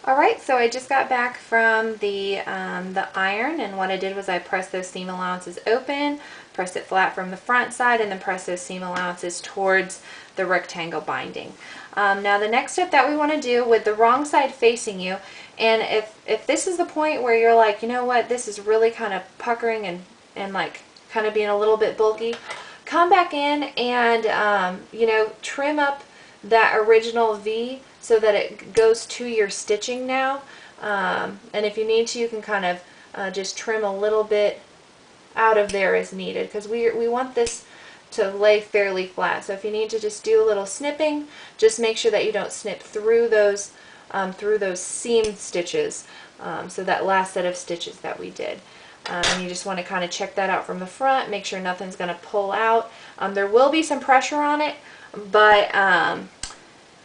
Alright, so I just got back from the iron, and what I did was I pressed those seam allowances open, pressed it flat from the front side, and then pressed those seam allowances towards the rectangle binding. Now the next step that we want to do with the wrong side facing you, and if this is the point where you're like, you know what, this is really kind of puckering and like kind of being a little bit bulky, come back in and you know, trim up that original V so that it goes to your stitching now. And if you need to, you can kind of just trim a little bit out of there as needed, because we want this to lay fairly flat. So if you need to just do a little snipping, just make sure that you don't snip through those seam stitches, so that last set of stitches that we did. And you just want to kind of check that out from the front, make sure nothing's going to pull out. There will be some pressure on it,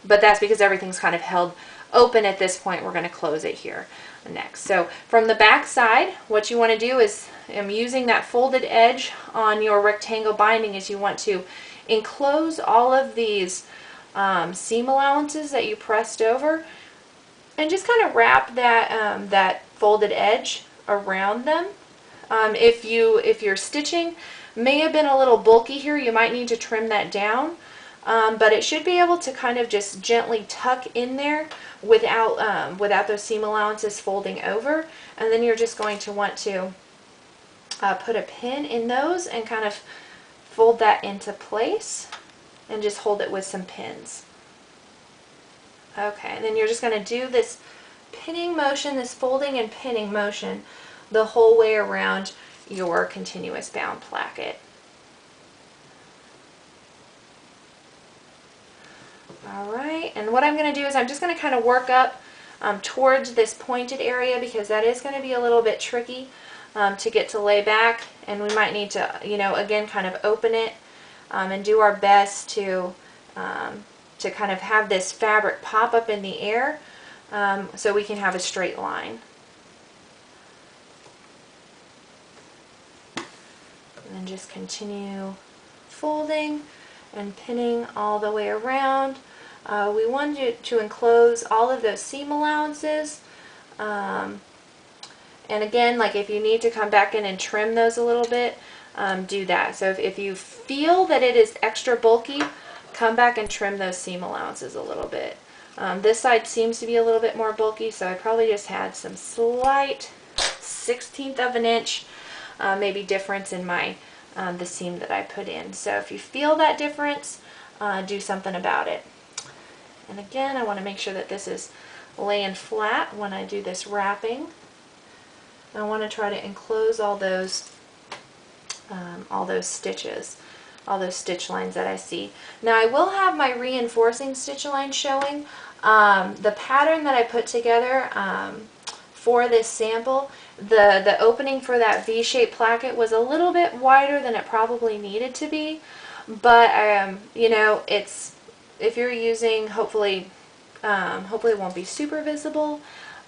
but that's because everything's kind of held open at this point. We're going to close it here next. So from the back side, what you want to do is, using that folded edge on your rectangle binding, is you want to enclose all of these seam allowances that you pressed over, and just kind of wrap that that folded edge around them. If your stitching may have been a little bulky here, you might need to trim that down. But it should be able to kind of just gently tuck in there without without those seam allowances folding over. And then you're just going to want to put a pin in those and kind of fold that into place and just hold it with some pins. Okay, and then you're just going to do this pinning motion, this folding and pinning motion, the whole way around your continuous bound placket. Alright, and what I'm going to do is I'm just going to kind of work up towards this pointed area, because that is going to be a little bit tricky to get to lay back, and we might need to, you know, again, kind of open it and do our best to kind of have this fabric pop up in the air so we can have a straight line. And then just continue folding and pinning all the way around. We want to enclose all of those seam allowances. And again, like if you need to come back in and trim those a little bit, do that. So if you feel that it is extra bulky, come back and trim those seam allowances a little bit. This side seems to be a little bit more bulky, so I probably just had some slight 1/16 of an inch maybe difference in my the seam that I put in. So if you feel that difference, do something about it. And again, I want to make sure that this is laying flat when I do this wrapping. I want to try to enclose all those stitches, all those stitch lines that I see. Now I will have my reinforcing stitch line showing. The pattern that I put together for this sample, the opening for that V-shaped placket was a little bit wider than it probably needed to be, but you know, it's, if you're using, hopefully it won't be super visible.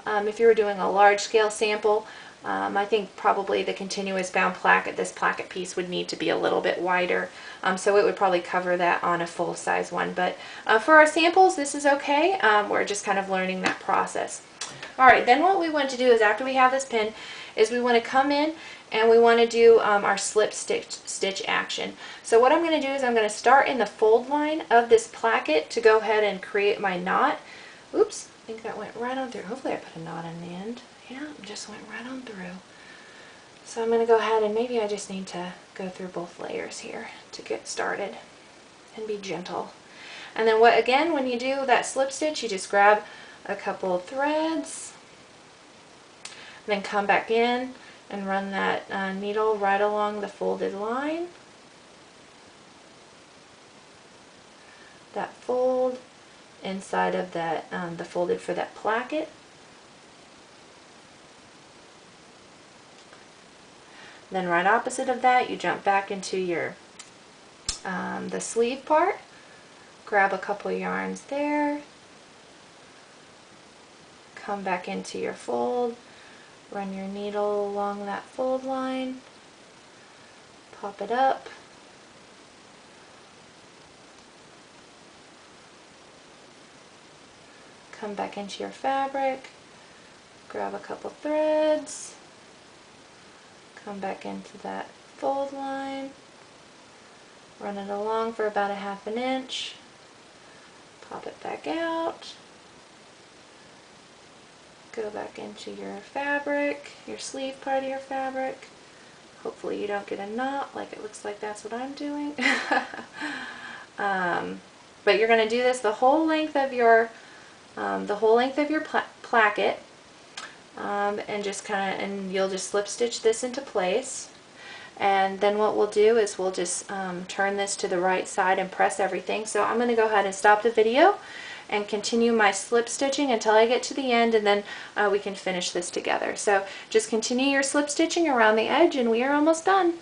If you were doing a large scale sample, I think probably the continuous bound placket, this placket piece, would need to be a little bit wider, so it would probably cover that on a full size one. But for our samples, this is okay. We're just kind of learning that process. Alright, then what we want to do is, after we have this pin, is we want to come in and we want to do our slip stitch action. So what I'm going to do is I'm going to start in the fold line of this placket to go ahead and create my knot. Oops, I think that went right on through. Hopefully I put a knot on the end. Yeah, it just went right on through. So I'm going to go ahead and maybe I just need to go through both layers here to get started and be gentle. And then again, when you do that slip stitch, you just grab a couple of threads, then come back in and run that needle right along the folded line. That fold inside of that, the folded for that placket. Then right opposite of that, you jump back into your the sleeve part, grab a couple yarns there, come back into your fold, run your needle along that fold line, pop it up, come back into your fabric, grab a couple threads, come back into that fold line, run it along for about a 1/2 inch, pop it back out, go back into your fabric, your sleeve part of your fabric. Hopefully you don't get a knot like it looks like that's what I'm doing. But you're going to do this the whole length of your placket, and just and you'll just slip stitch this into place. And then what we'll do is we'll just turn this to the right side and press everything. So I'm going to go ahead and stop the video and continue my slip stitching until I get to the end, and then we can finish this together. So just continue your slip stitching around the edge and we are almost done.